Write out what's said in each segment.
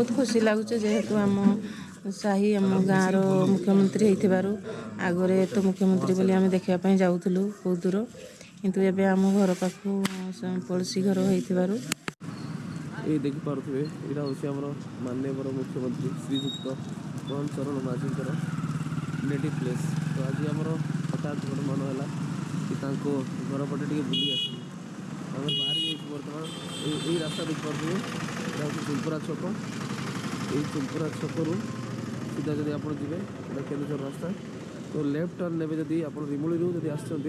बहुत खुशी लगुच जेहेतु आम साही आम गाँव मुख्यमंत्री होइथिबारु आगरे तो मुख्यमंत्री बोली आम देखापी जाऊँ बहुत दूर किंतु एबे आम घर पाखु पड़ोशी घर होइथिबारु ये देखिपे यहाँ हूँ आम माननीय मुख्यमंत्री श्रीजुक्त मोहन चरण माझी नेटिव प्लेस। तो आज आम हठात गोटे मन है कि घर पटे टे बुली आस आम बाहर बर्तमान यही रास्ता देखिपे यहाँ हूँ चुलपुरा छक यही चुलपुरा छकू सीधा जब आप जी केन्दुझर रास्ता तो लेफ्ट टर्न ने जब आप रिमुड़ी जब आसुँच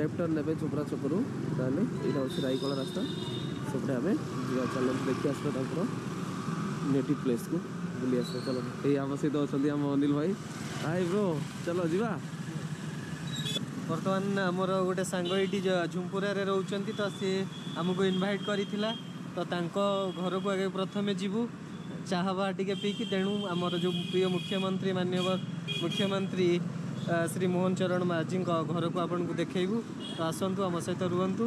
लेफ्ट टर्न ने चुलपुरा छकू ताले यहाँ हूँ रायकला रास्ता सेपटे आम जा चल देखी आस नेटिव प्लेस को बुली आस चलो ये आम सहित अच्छा आम अनिल भाई हाय ब्रो चलो जी बर्तमान आमर गोटे सांग ये झुमपुरा रोच तो सी आमको इनभाइट करथिला तो तांको घर को आगे प्रथमे जीवु चाह बा टिके पीकी तेणु आमर जो प्रिय मुख्यमंत्री माननीय मुख्यमंत्री श्री मोहन चरण माझी घर को आपन को देखैबु तो आसंतु आम सहित रुहंतु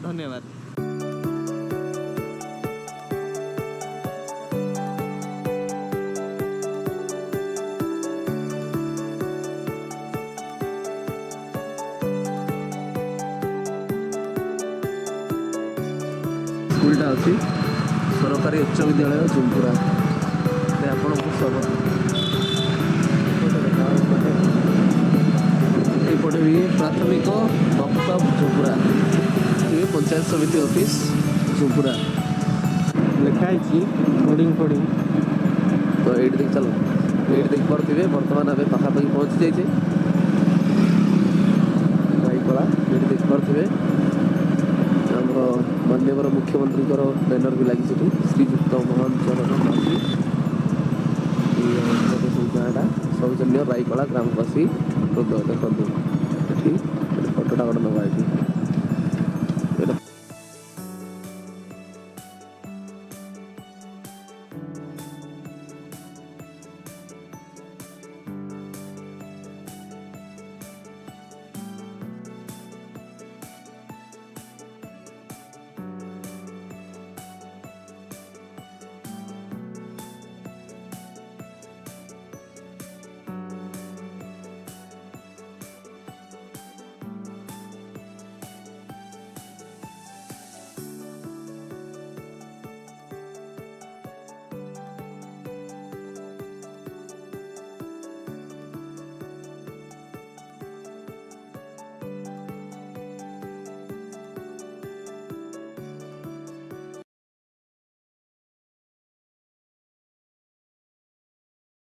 धन्यवाद। स्कूलटा अच्छी सरकारी उच्च विद्यालय झुमपुरा आपको स्वागत यपटे भी प्राथमिक बक्ता झुमपुरा ये पंचायत समिति ऑफिस झुमपुरा लिखाई होर्डिंग फोर्डिंग तो ये देख चलो ये देख पारे बर्तमान आम पाखापाखि पहुँची जाइए रायकला ये देख पारे माननीय मुख्यमंत्री बैनर भी लगी श्रीजुक्त मोहन चरण माझी गाँटा सौजन्य रायकला ग्रामवासी हृदय देखो ये फटोटा गोटे नवा ये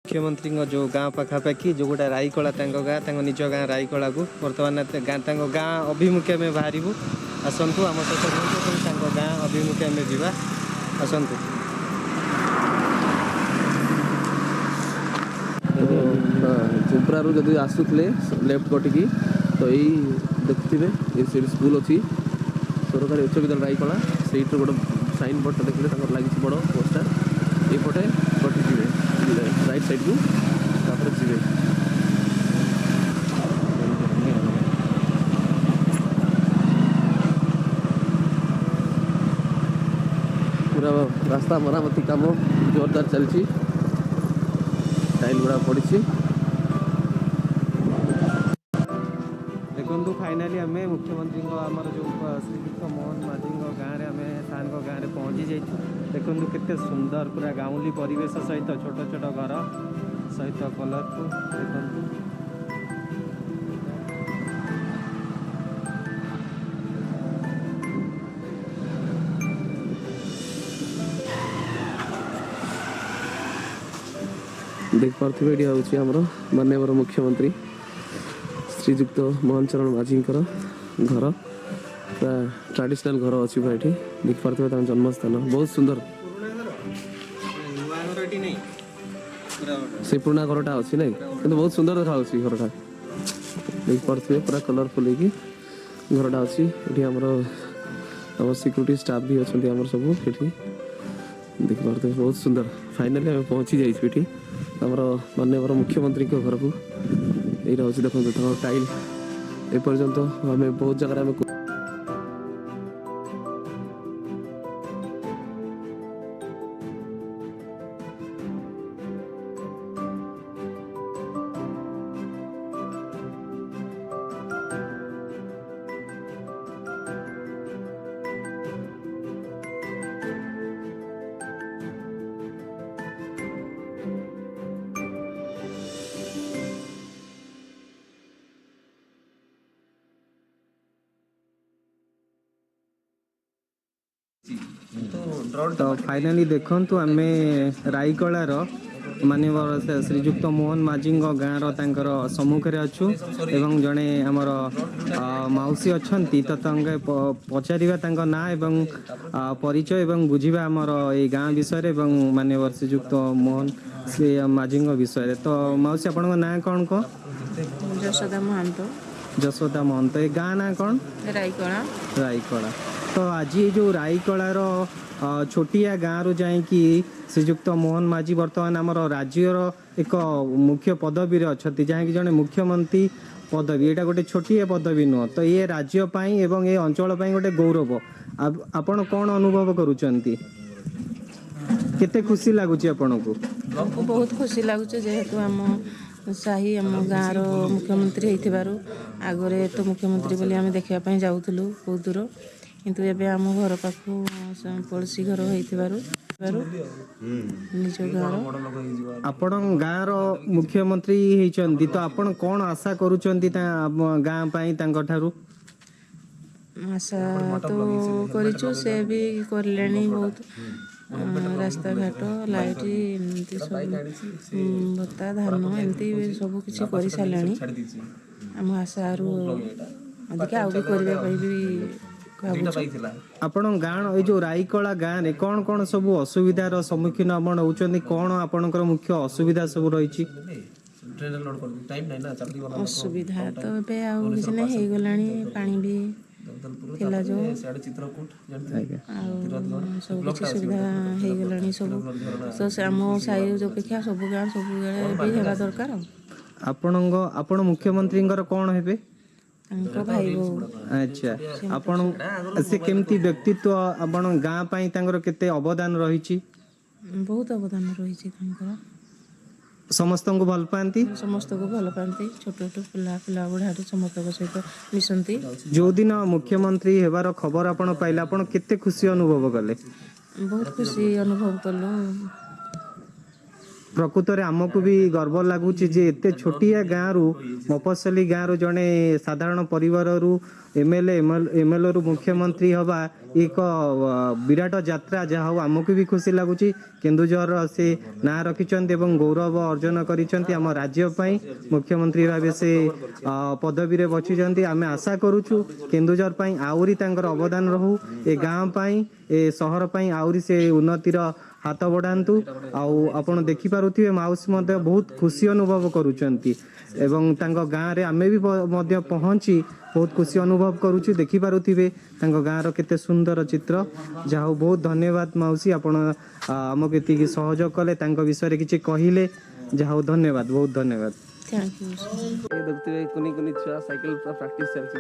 मुख्यमंत्री जो गाँव पाखापाखि जो गोटे रायकला गाँ निज गाँ रायकला को बर्तमान गाँ अभिमुखे में बाहर आसतु आम सहित गाँ अभिमुखे में जीवा आसतु झुमपुरा जब आसुले लेफ्ट कटिकी तो यही देखुए ये स्कूल अच्छी सरकारी उच्च विद्यालय रायकला से गोटे साइन बोर्ड देखिए लगी बड़ पोस्टर ये कटिजे राइट साइड को जी पूरा रास्ता मरामती काम जोरदार चलती टाइल गुड़ा पड़ी देखो फाइनाली आम मुख्यमंत्री आमर जो श्रीजुक्त मोहन माझी गाँव में आम सार गाँव में पहुँची जाइए देखो केते सुंदर पूरा गाँवली परिवेश सहित छोट छोट घर सहित कलरफुल देखो देख पारे ये हूँ आमर माननीय मुख्यमंत्री श्रीजुक्त मोहन चरण माझी घर पूरा ट्रेडिशनल घर अच्छी पूरा ये देख पारे जन्मस्थान बहुत सुंदर से पुराना घरटा अच्छी ना कि बहुत सुंदर देखा घरटा देख पारे पूरा कलरफुल हो घरटा अच्छी ये आम सिक्यूरीटी स्टाफ भी अच्छा सब ये देख पारे बहुत सुंदर फाइनाली आम पहुँची जाइए आमर माननीय मुख्यमंत्री घर को ये हूँ देखो टाइल एपर्यंत आम बहुत जगह आम तो फाइनाली देखंतु आमे रायकलार माननीय श्रीजुक्त मोहन माझी गाँव तांकर सम्मुख में अच्छु एवं जड़े आमर मौसी अच्छा तो पचारिबा तांका ना एवं परिचय एवं बुझिबा आमर ए गाँ विषय एवं माननीय श्रीजुक्त मोहन श्री माझी विषय। तो मौसी आपण ना कौन को ଯଶୋଦା ମହାନ୍ତ जसोदा महंत ए गाँ ना कौन ରାଇକଳା। रायकला। तो आज ये जो रायकलार छोटिया गाँव रु जाइकी श्रीजुक्त मोहन माझी बर्तमान आमर राज्यर एक मुख्य पदवी अच्छा जहाँकि जड़े मुख्यमंत्री पदवी यहाँ गोटे छोटिया पदवी नुह तो ये राज्य पाई एवं ये अंचल पाई गोटे गौरव। आपण कौन अनुभव करुचंती केते खुशी लगुच आपण को ଆମକୁ ବହୁତ ଖୁସି ଲାଗୁଛି ଯେହେତୁ ଆମ ସାହି ଆମ ଗାଁର ମୁଖ୍ୟମନ୍ତ୍ରୀ ହେଇଥିବାରୁ ଆଗରେ ତ ମୁଖ୍ୟମନ୍ତ୍ରୀ ବୋଲି ଆମେ ଦେଖିବା ପାଇଁ ଯାଉଥିଲୁ ବହୁତ ଦୂର କିନ୍ତୁ ଏବେ ଆମ ଘର ପାଖକୁ ପଡ଼ୋଶୀ ଘର ହେଇଥିବାରୁ ନିଜ ଗାଁର आपण गाँव मुख्यमंत्री होती तो आपण कौन आशा करुचंती गाँ पाई तांको ठारू ଆଶା ତ କରିଛୁ ସେ ବି କରିଲେଣି ବହୁତ ରାସ୍ତାଘାଟ ଲାଇଟ୍ ଏମିତି ସବୁ ଭତ୍ତା ଧାନ ଏମିତି ସବୁ କିଛି କରିସାରିଲାଣି। ଆମ ଆଶାରୁ ଅଧିକା ଆଉ ବି କରିବା ପାଇଁ ବି ଭାବୁଛୁ। आपण गाँव ये जो रायकला गाँव रे कौन कौन सब असुविधार सम्मुखीन आपण होउचंदी कौन आपणकर मुख्य असुविधा सब रही ଅସୁବିଧା ତ ଏବେ ଆଉ କିଛି ନାହିଁ ହେଇଗଲାଣି ପାଣି ବି ଥିଲା ଯେଉଁ ଆଉ ସବୁ କିଛି ସୁବିଧା ହେଇଗଲାଣି ସବୁ ତ ସେ ଆମ ସାହି ଅପେକ୍ଷା ସବୁ ଗାଁ ସବୁବେଳେ ବି ହେବା ଦରକାର ଆଉ आपण मुख्यमंत्री कौन हेबे ତାଙ୍କ ଭାଇ ବୋହୂ अच्छा आपण से केमती व्यक्तित्व आपण गाँ पाई तांकर केते अवदान रही ବହୁତ ଅବଦାନ ରହିଛି ତାଙ୍କର। समस्त को भल पाती ସମସ୍ତଙ୍କୁ ଭଲ ପାଆନ୍ତି ଛୋଟ ଛୋଟ ପିଲା ବୁଢ଼ାଠୁ ସମସ୍ତଙ୍କ ସହିତ ମିଶନ୍ତି। जो दिन मुख्यमंत्री हेबार खबर आपण पाइले आपण केते खुशी अनुभव कले ବହୁତ ଖୁସି ଅନୁଭବ କଲୁ। प्रकृत रे आमको भी गर्व लगुच जे एते छोटिया गाँ रु मफसली गाँ रु जड़े साधारण परिवार रु एमएलए रु मुख्यमंत्री हवा एक विराट यात्रा जहाँ हूँ आमको भी खुशी लगुच केन्दुझर से ना रखिंट एवं गौरव अर्जन कम राज्य मुख्यमंत्री भाव से पदवी रे बची आम आशा करुचु केन्दुझर आहरी अवदान रहू ए गाँव ए सहर आहरी से उन्नतिर हाथ बढ़ातु आपण देखिपे माउसी बहुत खुशी अनुभव करुचंती एवं गाँव रे आमे भी पहुँची बहुत खुशी अनुभव करुचु देखिपे गाँव केते सुंदर चित्र जहाँ बहुत धन्यवाद माउसी आपण आमको ये सहयोग कले विषय किसी कहले जहाँ धन्यवाद बहुत धन्यवाद। Thank you. ये देखते कुनी कुनी छुआ साइकिल प्रैक्टिस चलती